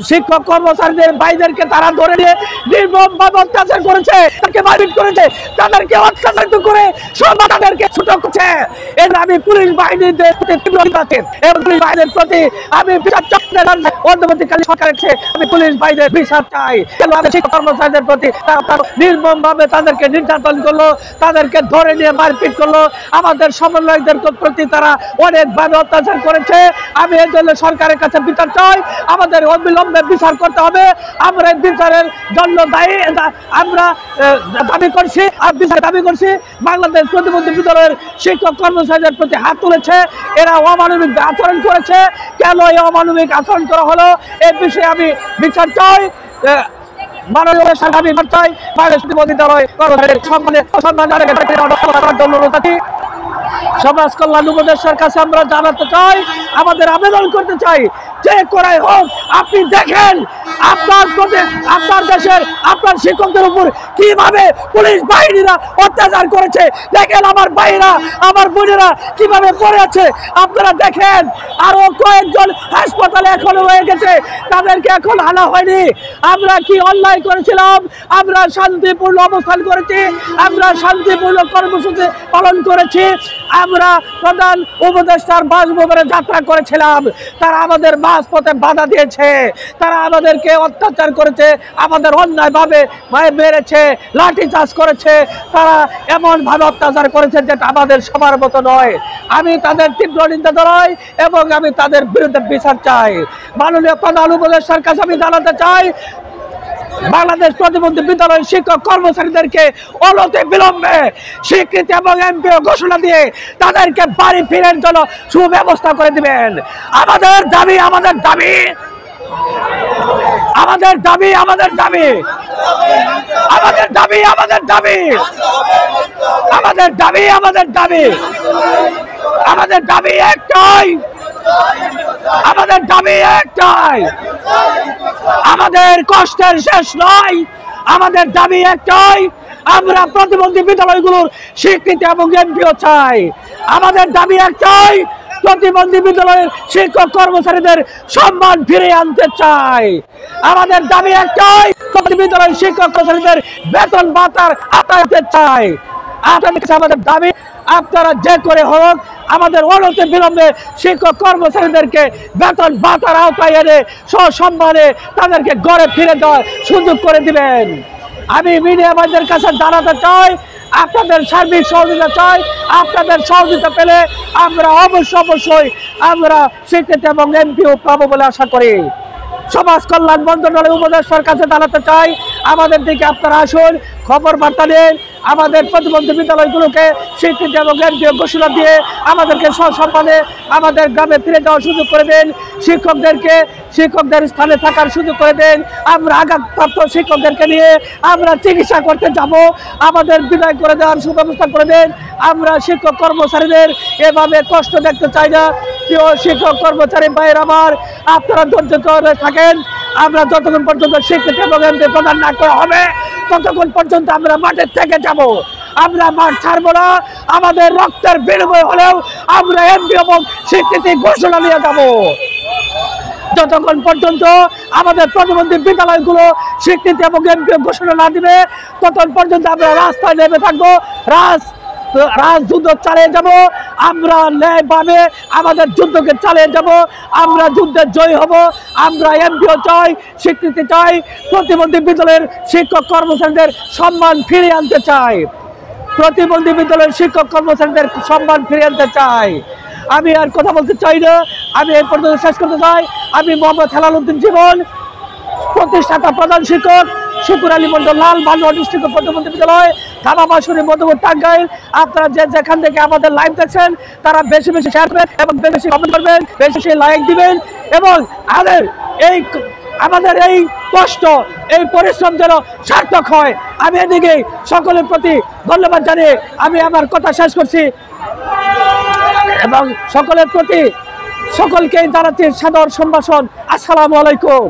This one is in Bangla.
শিক্ষক কর্মচারীদের ভাইদেরকে তারা ধরে নিয়ে নির্মমভাবে অত্যাচার করেছে, তাকে মারপিট করেছে, তাদেরকে অত্যাচারিত করে তাদেরকে ছোট করছে। এর আমি পুলিশ বাহিনীদের প্রতি তীব্র নিন্দাতেন এবং পুলিশ বাহিনীর প্রতি আমি অন্তর্বর্তীকালীন সরকারের আমি পুলিশ বাহিনীর বিচার চাই। শিক্ষক কর্মচারীদের প্রতি নির্মমভাবে তাদেরকে নির্যাতন করলো, তাদেরকে ধরে নিয়ে মারপিট করলো, আমাদের সমন্বয়কদের প্রতি তারা অনেকভাবে অত্যাচার করেছে। আমি এর জন্য সরকারের কাছে বিচার চাই, আমাদের অবিলম্বে বিচার করতে হবে। আমরা বিচারের জন্য দায়ী, আমরা দাবি করছি আর বিচার দাবি করছি। বাংলাদেশ প্রতিবন্ধী বিদ্যালয়ের শিক্ষক কর্মচারীদের প্রতি হাত তুলেছে, এরা অমানবিক আচরণ করেছে। কেন এই অমানবিক আচরণ করা হলো এই বিষয়ে আমি বিচার চাই। মাননীয় সরকার বিচার চাই। বাংলাদেশ প্রতিবন্ধী বিদ্যালয় কর্মচারীদের সমাজ কল্যাণ উপদেষ্টার কাছে আমরা জানাতে চাই, আমাদের আবেদন করতে চাই, যে করাই হোক আপনি দেখেন আপনার দেশের আপনার শিক্ষকদের উপর কিভাবে পুলিশ বাহিনীরা অত্যাচার করেছে। দেখেন আমার ভাইরা আমার বোনেরা কিভাবে পড়ে আছে, আপনারা দেখেন। আরো কয়েকজন হাসপাতালে এখনো রয়ে গেছে, তাদেরকে এখন আনা হয়নি। আমরা কি অন্যায় করেছিলাম? আমরা শান্তিপূর্ণ অবস্থান করেছি, আমরা শান্তিপূর্ণ কর্মসূচি পালন করেছি, আমরা প্রধান উপদেষ্টার বাসভবনে যাত্রা করেছিলাম। তারা আমাদের মাঝপথে বাধা দিয়েছে, তারা আমাদেরকে অত্যাচার করেছে, আমাদের অন্যায়ভাবে মেরেছে, লাঠিচার্জ করেছে, তারা এমনভাবে অত্যাচার করেছে যেটা আমাদের সবার মতো নয়। আমি তাদের তীব্র নিন্দা জানাই এবং আমি তাদের বিরুদ্ধে বিচার চাই। মাননীয় প্রধান উপদেষ্টার কাছে আমি জানাতে চাই, বাংলাদেশ প্রতিবন্ধী বিদ্যালয়ের শিক্ষক কর্মচারীদেরকে অনতি বিলম্বে স্বীকৃতি এবং এমপিও ঘোষণা দিয়ে তাদেরকে বাড়ি ফিরের জন্য সুব্যবস্থা করে দিবেন। আমাদের দাবি আমাদের দাবি আমাদের দাবি আমাদের দাবি আমাদের দাবি আমাদের দাবি আমাদের দাবি আমাদের দাবি আমাদের দাবি একটাই, আমাদের দাবি একটাই, আমাদের কষ্টের শেষ নয়, আমাদের দাবি একটাই, আমরা প্রতিবন্ধী বিদ্যালয়গুলোর স্বীকৃতি এবং এমপিও চাই। আমাদের দাবি একটাই, প্রতিবন্ধী বিদ্যালয়ের শিক্ষক কর্মচারীদের সম্মান ফিরিয়ে আনতে চাই। আমাদের দাবি একটাই, প্রতিবন্ধী বিদ্যালয়ের শিক্ষক কর্মচারীদের বেতন ভাতার আওতায় চাই। আমাদের দাবি আপনারা যে করে হোক আমাদের অনতি বিলম্বে শিক্ষক কর্মচারীদেরকে বেতন ভাতার আওতায় এনে সসম্মানে তাদেরকে ঘরে ফিরে যাওয়ার সুযোগ করে দিবেন। আমি মিডিয়া ভাইদের কাছে জানাতে চাই, আপনাদের সার্বিক সহযোগিতা চাই। আপনাদের সহযোগিতা পেলে আমরা অবশ্যই আমরা স্বীকৃতি এবং এমপিও পাবো বলে আশা করি। সমাজ কল্যাণ মন্ত্রণালয় উপদেষ্টার কাছে জানাতে চাই, আমাদের দিকে আপনারা আসুন, খবর বার্তা নেন, আমাদের প্রতিবন্ধী বিদ্যালয়গুলোকে স্বীকৃতি এবং এমপিও ঘোষণা দিয়ে আমাদেরকে সসম্মানে আমাদের গ্রামে ফিরে যাওয়ার সুযোগ করে দেন। শিক্ষকদের স্থানে থাকার সুযোগ করে দেন। আমরা আঘাতপ্রাপ্ত শিক্ষকদেরকে নিয়ে আমরা চিকিৎসা করতে যাব, আমাদের বিদায় করে দেওয়ার সুব্যবস্থা করে দেন। আমরা শিক্ষক কর্মচারীদের এভাবে কষ্ট দেখতে চাই না। প্রিয় শিক্ষক কর্মচারী ভাইয়ের আমার, আপনারা ধৈর্য ধরে থাকেন। আমরা যতক্ষণ পর্যন্ত স্বীকৃতি এবং এমপি প্রদান না করা হবে ততক্ষণ পর্যন্ত আমরা মাঠের থেকে যাব। আমরা মাঠ ছাড়বো না, আমাদের রক্তের বিনিময় হলেও আমরা এমপি এবং স্বীকৃতি ঘোষণা নিয়ে যাব। যতক্ষণ পর্যন্ত আমাদের প্রতিবন্ধী বিদ্যালয়গুলো স্বীকৃতি এবং এমপিও ঘোষণা না দিবে ততক্ষণ পর্যন্ত আমরা রাস্তায় নেমে থাকবো, রাজযুদ্ধ চালিয়ে যাব। আমরা ন্যায়ভাবে আমাদের যুদ্ধকে চালিয়ে যাব, আমরা যুদ্ধে জয়ী হব। আমরা এমপিও চাই, স্বীকৃতি চাই, প্রতিবন্ধী বিদ্যালয়ের শিক্ষক কর্মচারীদের সম্মান ফিরিয়ে আনতে চাই, প্রতিবন্ধী বিদ্যালয়ের শিক্ষক কর্মচারীদের সম্মান ফিরিয়ে আনতে চাই। আমি আর কথা বলতে চাই না, আমি এই পর্যন্ত শেষ করতে চাই। আমি মোহাম্মদ হেলাল উদ্দিন জীবন, প্রতিষ্ঠাতা প্রধান শিক্ষক, শুকুর আলী মন্ডল লাল, বালুয়া ডিস্ট্রিক্ট প্রতিবন্ধী বিদ্যালয়, ধামাবাসুরি, মধুপুর, টাঙ্গাইল। আপনারা যেখান থেকে আমাদের লাইভ দেখছেন তারা বেশি বেশি শেয়ার করবেন এবং বেশি কমেন্ট করবেন, বেশি লাইক দিবেন এবং আমাদের এই কষ্ট, এই পরিশ্রম যেন সার্থক হয়। আমি এদিকে সকলের প্রতি ধন্যবাদ জানিয়ে আমি আমার কথা শেষ করছি এবং সকলের প্রতি সকলকে জানাচ্ছি সাদর সম্ভাষণ। আসসালামু আলাইকুম।